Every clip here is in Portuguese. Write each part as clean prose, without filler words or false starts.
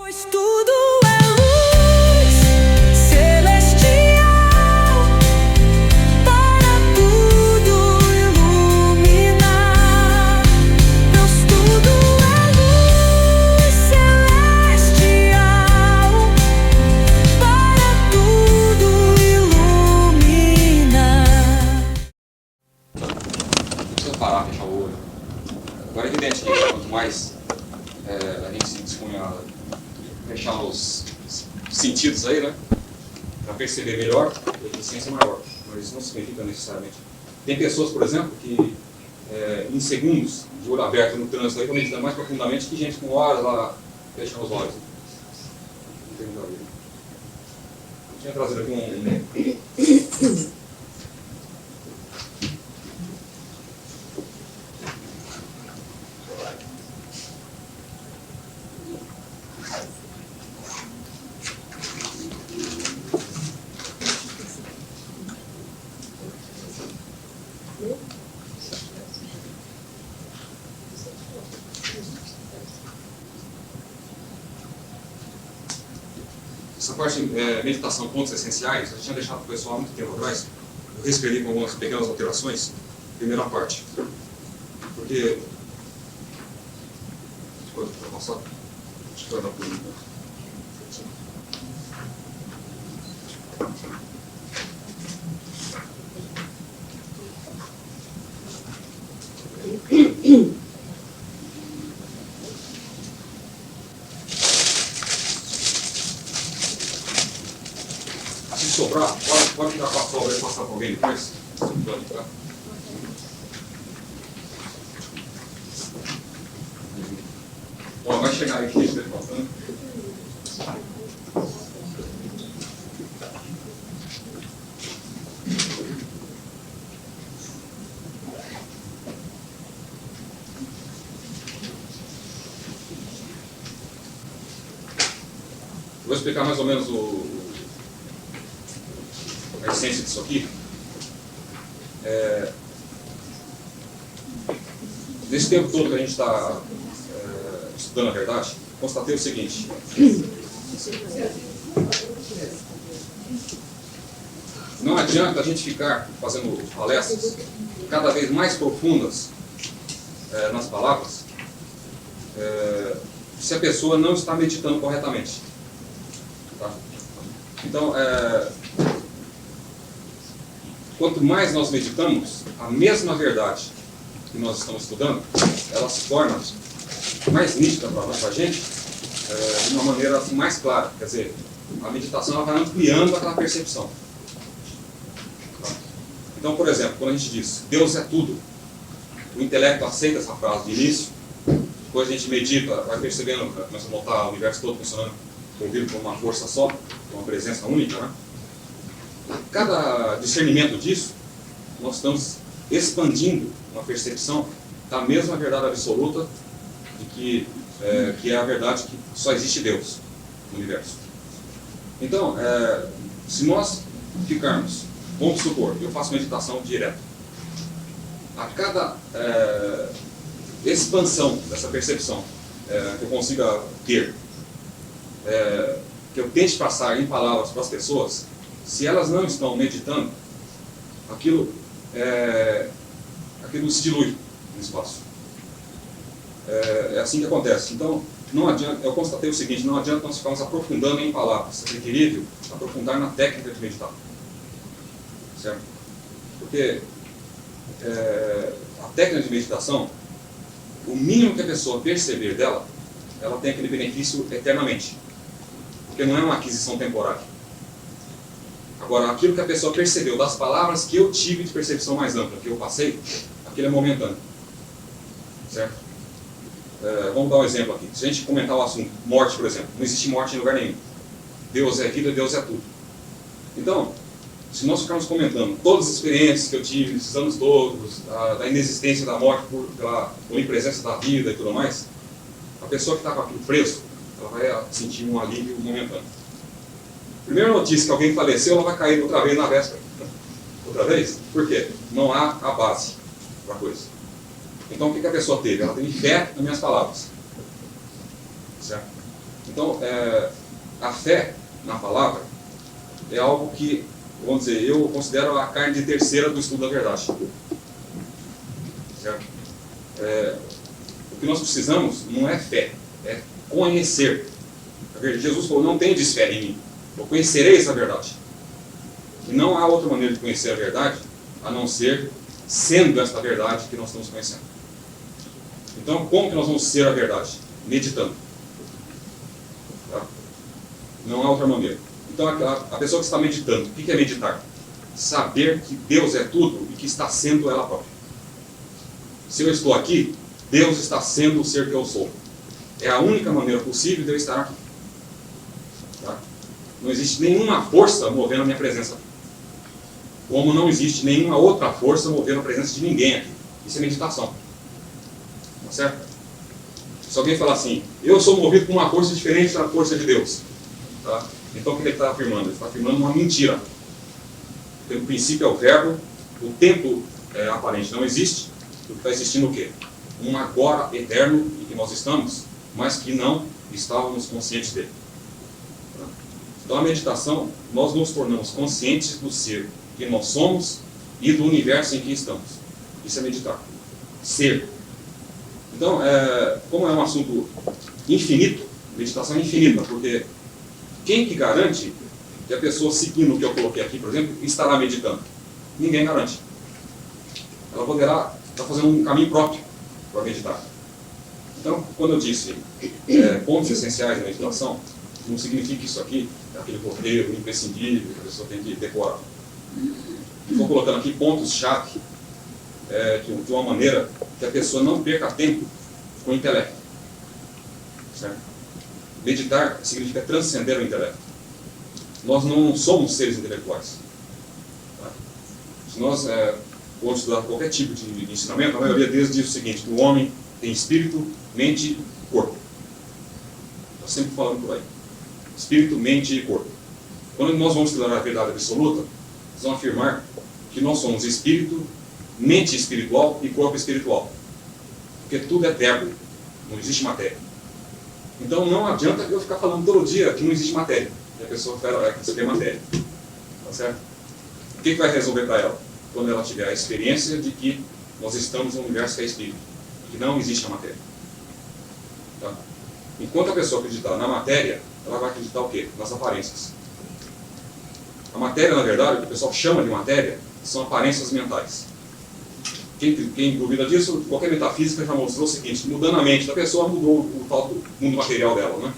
Pois tudo é luz celestial para tudo iluminar. Deus, tudo é luz celestial para tudo iluminar. Não precisa parar, fechar o olho. Agora é evidente que quanto mais a gente se dispõe a fechar os sentidos aí, né? Para perceber melhor, a eficiência é maior. Mas isso não significa necessariamente. Tem pessoas, por exemplo, que em segundos, de olho aberto no trânsito, aí, meditando mais profundamente que gente com horas lá fechando os olhos. Eu tinha trazido aqui um essa parte meditação, pontos essenciais, eu tinha deixado para o pessoal há muito tempo atrás. Eu reescrevi com algumas pequenas alterações. Primeira parte. Porque... Pode passar? Acho que vai dar por um. Se sobrar, pode ficar com a sobra e passar para alguém depois. Pode, tá? Ó, vai chegar aí que isso está faltando. Vou explicar mais ou menos a essência disso aqui. Nesse tempo todo que a gente está estudando a verdade, constatei o seguinte: não adianta a gente ficar fazendo palestras cada vez mais profundas nas palavras se a pessoa não está meditando corretamente. Tá? Então, quanto mais nós meditamos, a mesma verdade que nós estamos estudando, ela se torna mais nítida para a gente, de uma maneira assim, mais clara. Quer dizer, a meditação ela vai ampliando aquela percepção. Tá? Então, por exemplo, quando a gente diz Deus é tudo, o intelecto aceita essa frase de início, depois a gente medita, vai percebendo, começa a notar o universo todo funcionando, movido por uma força só, uma presença única, né? A cada discernimento disso, nós estamos expandindo uma percepção da mesma verdade absoluta de que é a verdade que só existe Deus no universo. Então, se nós ficarmos, vamos supor, eu faço meditação direta, a cada expansão dessa percepção que eu consiga ter, que eu tente passar em palavras para as pessoas, se elas não estão meditando, aquilo se dilui no espaço. É assim que acontece. Então, não adianta, eu constatei o seguinte: não adianta nós ficarmos aprofundando em palavras, é requerível aprofundar na técnica de meditar. Certo? Porque a técnica de meditação, o mínimo que a pessoa perceber dela, ela tem aquele benefício eternamente. Porque não é uma aquisição temporária. Agora, aquilo que a pessoa percebeu das palavras que eu tive de percepção mais ampla, que eu passei, aquilo é momentâneo. Certo? Vamos dar um exemplo aqui. Se a gente comentar o assunto morte, por exemplo, não existe morte em lugar nenhum. Deus é vida, Deus é tudo. Então, se nós ficarmos comentando todas as experiências que eu tive esses anos todos, da inexistência da morte pela onipresença da vida e tudo mais, a pessoa que está com aquilo preso, ela vai sentir um alívio momentâneo. Primeira notícia que alguém faleceu, ela vai cair outra vez na véspera. Outra vez? Por quê? Não há a base para a coisa. Então, o que a pessoa teve? Ela teve fé nas minhas palavras. Certo? Então, a fé na palavra é algo que, vamos dizer, eu considero a carne de terceira do estudo da verdade. Certo? O que nós precisamos não é fé, é conhecer. Jesus falou, não tendes fé em mim, eu conhecerei essa verdade. E não há outra maneira de conhecer a verdade, a não ser sendo esta verdade que nós estamos conhecendo. Então, como que nós vamos ser a verdade? Meditando. Tá? Não há outra maneira. Então, a pessoa que está meditando, o que é meditar? Saber que Deus é tudo e que está sendo ela própria. Se eu estou aqui, Deus está sendo o ser que eu sou. É a única maneira possível de eu estar aqui. Tá? Não existe nenhuma força movendo a minha presença aqui. Como não existe nenhuma outra força movendo a presença de ninguém aqui. Isso é meditação. Tá certo? Se alguém falar assim, eu sou movido por uma força diferente da força de Deus. Tá? Então o que ele está afirmando? Ele está afirmando uma mentira. Porque o princípio é o verbo, o tempo aparente não existe. O que está existindo o quê? Um agora eterno em que nós estamos, mas que não estávamos conscientes dele. Tá? Então a meditação, nós nos tornamos conscientes do ser que nós somos e do universo em que estamos. Isso é meditar. Ser. Então, como é um assunto infinito, meditação é infinita, porque quem que garante que a pessoa seguindo o que eu coloquei aqui, por exemplo, estará meditando? Ninguém garante. Ela poderá estar fazendo um caminho próprio para meditar. Então, quando eu disse pontos essenciais da meditação, não significa que isso aqui é aquele roteiro imprescindível que a pessoa tem que decorar. Estou colocando aqui pontos-chave de uma maneira que a pessoa não perca tempo com o intelecto. Certo? Meditar significa transcender o intelecto. Nós não somos seres intelectuais. Tá? Se nós formos estudar qualquer tipo de ensinamento, a maioria deles diz o seguinte, que o homem tem espírito, mente e corpo. Estou sempre falando por aí. Espírito, mente e corpo. Quando nós vamos estudar a verdade absoluta, nós vamos afirmar que nós somos espírito, mente espiritual e corpo espiritual. Porque tudo é verbo, não existe matéria. Então não adianta eu ficar falando todo dia que não existe matéria. E a pessoa quer saber matéria. Tá certo? O que vai resolver para ela? Quando ela tiver a experiência de que nós estamos no universo que é espírito. Que não existe a matéria. Tá? Enquanto a pessoa acreditar na matéria, ela vai acreditar o quê? Nas aparências. A matéria, na verdade, o que o pessoal chama de matéria, são aparências mentais. Quem duvida disso, qualquer metafísica já mostrou o seguinte, mudando a mente da pessoa, mudou o tal do mundo material dela, né?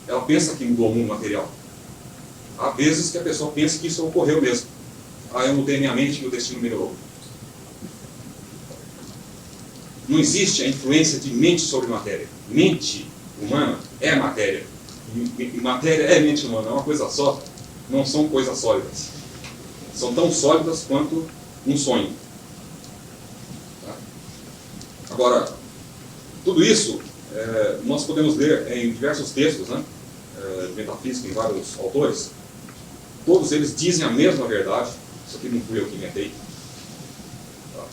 Ela pensa que mudou o mundo material. Há vezes que a pessoa pensa que isso ocorreu mesmo. Eu mudei minha mente e o destino melhorou. Não existe a influência de mente sobre matéria. Mente humana é matéria. E matéria é mente humana, é uma coisa só. Não são coisas sólidas. São tão sólidas quanto um sonho. Tá? Agora, tudo isso nós podemos ler em diversos textos, né, de metafísica, em vários autores. Todos eles dizem a mesma verdade. Isso aqui não fui eu que inventei. Tá?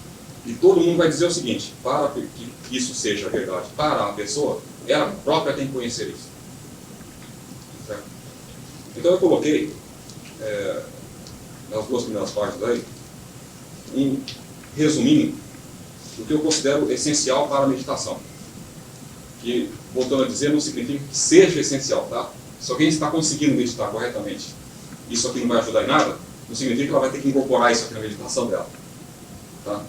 E todo mundo vai dizer o seguinte, para que isso seja verdade para a pessoa, ela própria tem que conhecer isso. Certo? Então eu coloquei nas duas primeiras partes aí, um resuminho do que eu considero essencial para a meditação. Que, voltando a dizer, não significa que seja essencial, tá? Se alguém está conseguindo meditar corretamente, isso aqui não vai ajudar em nada, não significa que ela vai ter que incorporar isso aqui na meditação dela. Tá?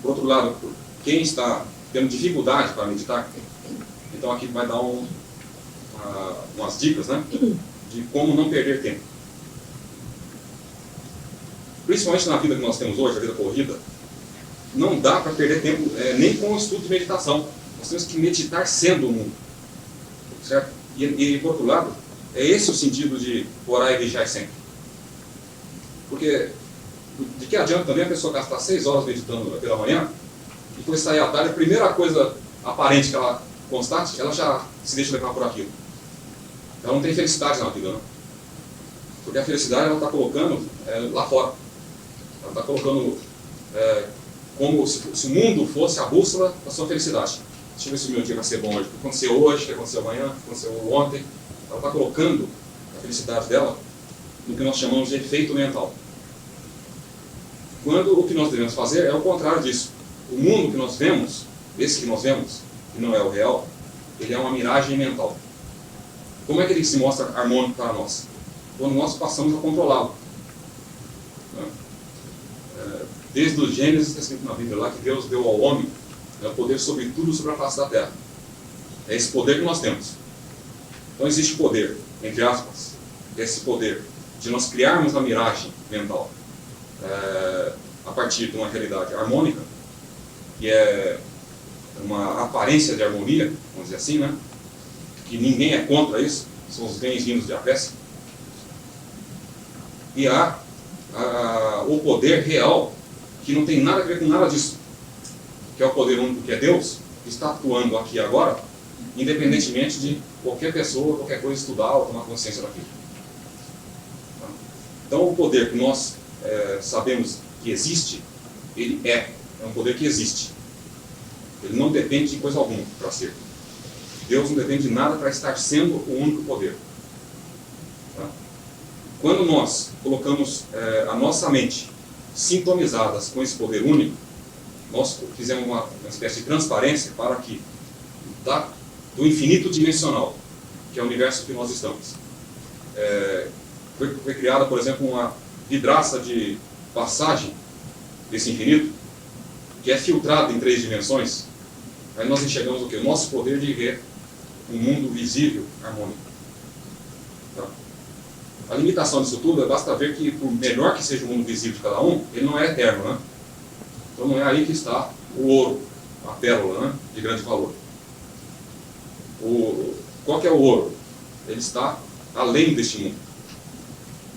Por outro lado, quem está tendo dificuldade para meditar, então aqui vai dar umas dicas, né, de como não perder tempo. Principalmente na vida que nós temos hoje, a vida corrida, não dá para perder tempo nem com o estudo de meditação. Nós temos que meditar sendo o mundo. Certo? E por outro lado, é esse o sentido de orar e vigiar sempre. Porque de que adianta também a pessoa gastar 6 horas meditando pela manhã e depois sair à tarde, a primeira coisa aparente que ela constate, ela já se deixa levar por aquilo. Ela não tem felicidade na vida, não. Porque a felicidade ela está colocando lá fora. Ela está colocando como se o mundo fosse a bússola da sua felicidade. Deixa eu ver se o meu dia vai ser bom hoje. O que aconteceu hoje, o que aconteceu amanhã, o que aconteceu ontem. está colocando a felicidade dela no que nós chamamos de efeito mental. Quando o que nós devemos fazer é o contrário disso. O mundo que nós vemos, esse que nós vemos, que não é o real, ele é uma miragem mental. Como é que ele se mostra harmônico para nós? Quando nós passamos a controlá-lo. Desde o Gênesis, está escrito na Bíblia lá, que Deus deu ao homem o poder sobre tudo sobre a face da terra. É esse poder que nós temos. Então existe poder, entre aspas, esse poder de nós criarmos a miragem mental a partir de uma realidade harmônica, que é uma aparência de harmonia, vamos dizer assim, né? Que ninguém é contra isso, são os bens-vindos de Apés. E há o poder real, que não tem nada a ver com nada disso, que é o poder único, que é Deus, que está atuando aqui e agora, independentemente de qualquer pessoa, qualquer coisa estudar ou tomar consciência daquilo. Então o poder que nós sabemos que existe, ele é um poder que existe. Ele não depende de coisa alguma para ser. Deus não depende de nada para estar sendo o único poder. Quando nós colocamos a nossa mente sintonizadas com esse poder único, nós fizemos uma espécie de transparência para que do infinito dimensional, que é o universo que nós estamos. Foi criada, por exemplo, uma vidraça de passagem desse infinito, que é filtrada em 3 dimensões. Aí nós enxergamos o quê? O nosso poder de ver um mundo visível, harmônico. Tá? A limitação disso tudo basta ver que, por melhor que seja o mundo visível de cada um, ele não é eterno, né? Então não é aí que está o ouro, a pérola, né? De grande valor. Qual que é o ouro? Ele está além deste mundo.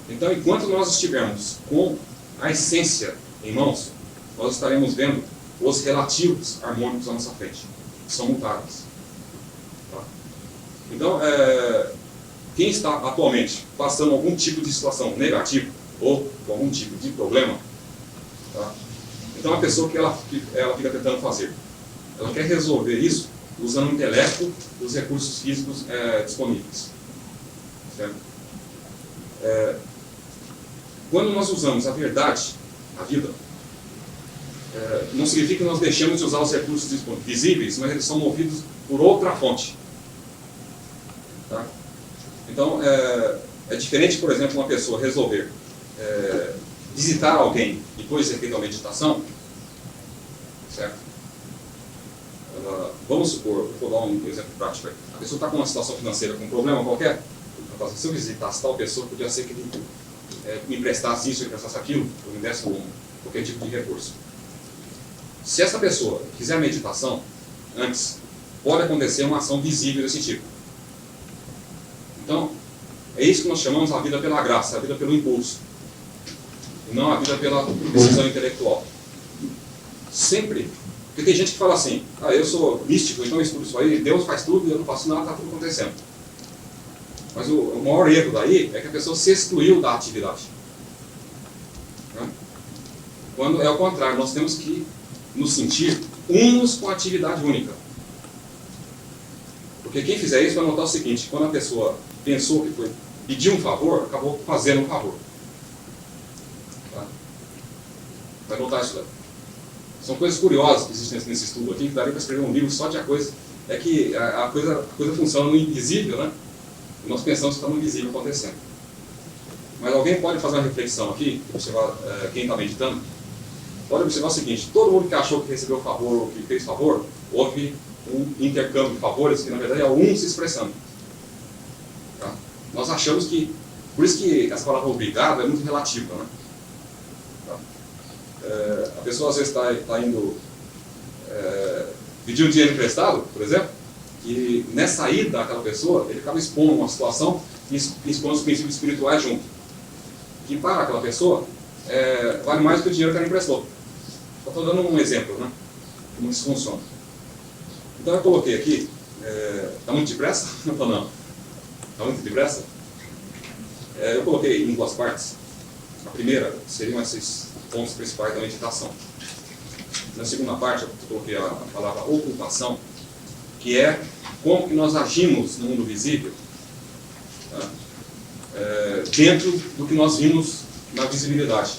Então, enquanto nós estivermos com a essência em mãos, nós estaremos vendo os relativos harmônicos à nossa frente, que são mutáveis. Tá? Então, quem está atualmente passando algum tipo de situação negativa ou com algum tipo de problema, tá? Então a pessoa que ela fica tentando fazer, ela quer resolver isso usando o intelecto e os recursos físicos disponíveis. Certo? Quando nós usamos a verdade, a vida, não significa que nós deixamos de usar os recursos visíveis, mas eles são movidos por outra fonte. Tá? Então, é diferente, por exemplo, uma pessoa resolver visitar alguém depois de ter feito a meditação, certo? Vamos supor, vou dar um exemplo prático aí. A pessoa está com uma situação financeira, com um problema qualquer, ela fala assim, se eu visitasse tal pessoa, podia ser que ele me emprestasse isso, me emprestasse aquilo, ou me desse qualquer tipo de recurso. Se essa pessoa fizer a meditação antes, pode acontecer uma ação visível desse tipo. Então, é isso que nós chamamos a vida pela graça, a vida pelo impulso, e não a vida pela decisão intelectual. Sempre. Porque tem gente que fala assim, eu sou místico, então eu estudo isso aí, Deus faz tudo e eu não faço nada, está tudo acontecendo. Mas o maior erro daí é que a pessoa se excluiu da atividade. Né? Quando é o contrário, nós temos que nos sentir unos com a atividade única. Porque quem fizer isso vai notar o seguinte, quando a pessoa pensou que foi pedir um favor, acabou fazendo um favor. Tá? Vai notar isso daí. São coisas curiosas que existem nesse estudo aqui, que daria para escrever um livro só de a coisa. É que a coisa funciona no invisível, né? E nós pensamos que está no invisível acontecendo. Mas alguém pode fazer uma reflexão aqui, observar quem está meditando, pode observar o seguinte, todo mundo que achou que recebeu favor ou que fez favor, houve um intercâmbio de favores, que na verdade é um se expressando. Tá? Nós achamos que, por isso que essa palavra obrigado é muito relativa, né? Tá? A pessoa às vezes está indo pedir um dinheiro emprestado, por exemplo, e nessa ida daquela pessoa, ele acaba expondo uma situação e expondo os princípios espirituais junto. Que para aquela pessoa vale mais do que o dinheiro que ela emprestou. Só estou dando um exemplo, né? Como isso funciona. Então eu coloquei aqui, está muito depressa? Não. Está muito depressa? Eu coloquei em 2 partes. A primeira seriam esses pontos principais da meditação. Na segunda parte eu coloquei a palavra ocultação, que é como que nós agimos no mundo visível dentro do que nós vimos na visibilidade.